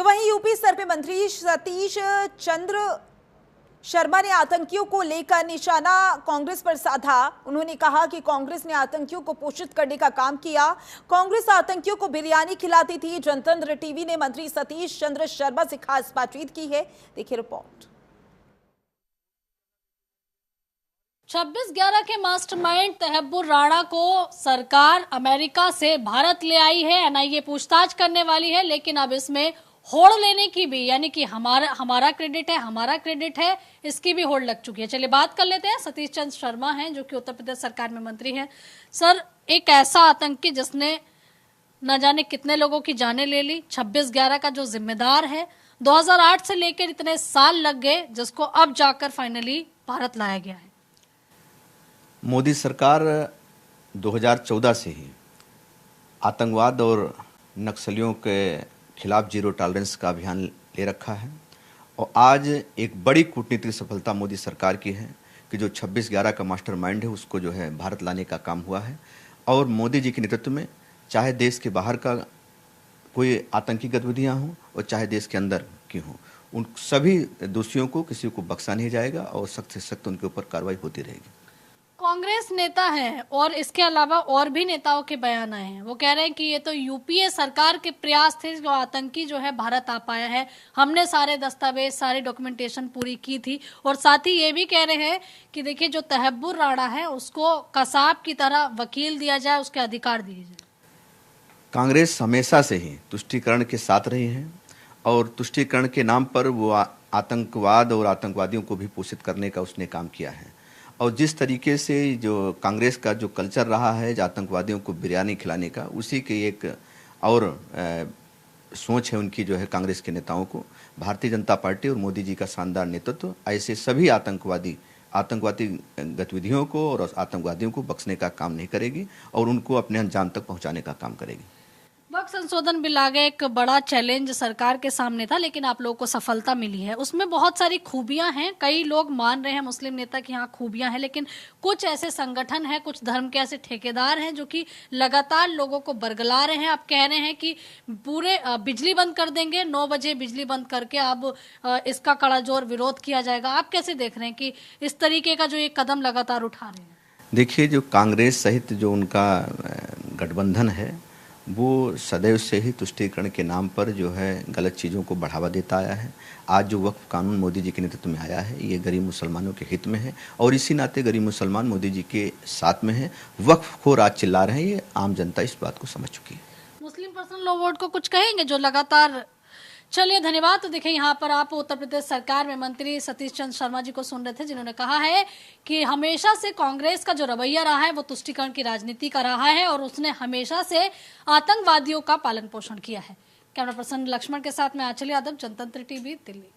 तो वहीं यूपी स्तर पे मंत्री सतीश चंद्र शर्मा ने आतंकियों को लेकर निशाना कांग्रेस पर साधा। उन्होंने कहा कि कांग्रेस ने आतंकियों को पोषित करने का काम किया। कांग्रेस आतंकियों को बिरयानी खिलाती थी। जनतंत्र टीवी ने मंत्री सतीश चंद्र शर्मा से खास बातचीत की है। देखिए रिपोर्ट। 26/11 के मास्टरमाइंड तहब्बुर राणा को सरकार अमेरिका से भारत ले आई है। एनआईए पूछताछ करने वाली है, लेकिन अब इसमें होड़ लेने की भी, यानी कि हमारा क्रेडिट है, इसकी भी होड़ लग चुकी है। चलिए बात कर लेते हैं। सतीश चंद्र शर्मा हैं जो कि उत्तर प्रदेश सरकार में मंत्री हैं। सर, एक ऐसा आतंकी जिसने न जाने कितने लोगों की जानें ले ली, 26/11 का जो जिम्मेदार है, 2008 से लेकर इतने साल लग गए, जिसको अब जाकर फाइनली भारत लाया गया है। मोदी सरकार 2014 से ही आतंकवाद और नक्सलियों के खिलाफ जीरो टॉलरेंस का अभियान ले रखा है और आज एक बड़ी कूटनीतिक सफलता मोदी सरकार की है कि जो 26/11 का मास्टरमाइंड है उसको जो है भारत लाने का काम हुआ है। और मोदी जी के नेतृत्व में चाहे देश के बाहर का कोई आतंकी गतिविधियां हों और चाहे देश के अंदर की हों, उन सभी दोषियों को किसी को बख्शा नहीं जाएगा और सख्त से सख्त उनके ऊपर कार्रवाई होती रहेगी। कांग्रेस नेता है और इसके अलावा और भी नेताओं के बयान आए हैं। वो कह रहे हैं कि ये तो यूपीए सरकार के प्रयास थे, जो आतंकी जो है भारत आ पाया है। हमने सारे दस्तावेज, सारी डॉक्यूमेंटेशन पूरी की थी। और साथ ही ये भी कह रहे हैं कि देखिए, जो तहब्बुर राणा है उसको कसाब की तरह वकील दिया जाए, उसके अधिकार दिए जाए। कांग्रेस हमेशा से ही तुष्टीकरण के साथ रही है और तुष्टीकरण के नाम पर वो आतंकवाद और आतंकवादियों को भी पोषित करने का उसने काम किया है। और जिस तरीके से जो कांग्रेस का जो कल्चर रहा है आतंकवादियों को बिरयानी खिलाने का, उसी के एक और सोच है उनकी जो है कांग्रेस के नेताओं को। भारतीय जनता पार्टी और मोदी जी का शानदार नेतृत्व ऐसे सभी आतंकवादी गतिविधियों को और आतंकवादियों को बख्शने का काम नहीं करेगी और उनको अपने अंजाम तक पहुंचाने का काम करेगी। वक्त संशोधन बिल आ गया, एक बड़ा चैलेंज सरकार के सामने था, लेकिन आप लोगों को सफलता मिली है। उसमें बहुत सारी खूबियां हैं। कई लोग मान रहे हैं, मुस्लिम नेता, कि हाँ खूबियां हैं, लेकिन कुछ ऐसे संगठन हैं, कुछ धर्म के ऐसे ठेकेदार हैं जो कि लगातार लोगों को बरगला रहे हैं। आप कह रहे हैं कि पूरे बिजली बंद कर देंगे, 9 बजे बिजली बंद करके अब इसका कड़ा जोर विरोध किया जाएगा। आप कैसे देख रहे हैं कि इस तरीके का जो ये कदम लगातार उठा रहे हैं? देखिए, जो कांग्रेस सहित जो उनका गठबंधन है वो सदैव से ही तुष्टीकरण के नाम पर जो है गलत चीज़ों को बढ़ावा देता आया है। आज जो वक्फ कानून मोदी जी के नेतृत्व में आया है, ये गरीब मुसलमानों के हित में है और इसी नाते गरीब मुसलमान मोदी जी के साथ में है। वक्फ खोर आज चिल्ला रहे हैं, ये आम जनता इस बात को समझ चुकी है। मुस्लिम पर्सनल लॉ बोर्ड को कुछ कहेंगे जो लगातार? चलिए, धन्यवाद। तो देखिए, यहाँ पर आप उत्तर प्रदेश सरकार में मंत्री सतीश चंद्र शर्मा जी को सुन रहे थे, जिन्होंने कहा है कि हमेशा से कांग्रेस का जो रवैया रहा है वो तुष्टीकरण की राजनीति का रहा है और उसने हमेशा से आतंकवादियों का पालन पोषण किया है। कैमरा पर्सन लक्ष्मण के साथ में आंचल यादव, जनतंत्र टीवी, दिल्ली।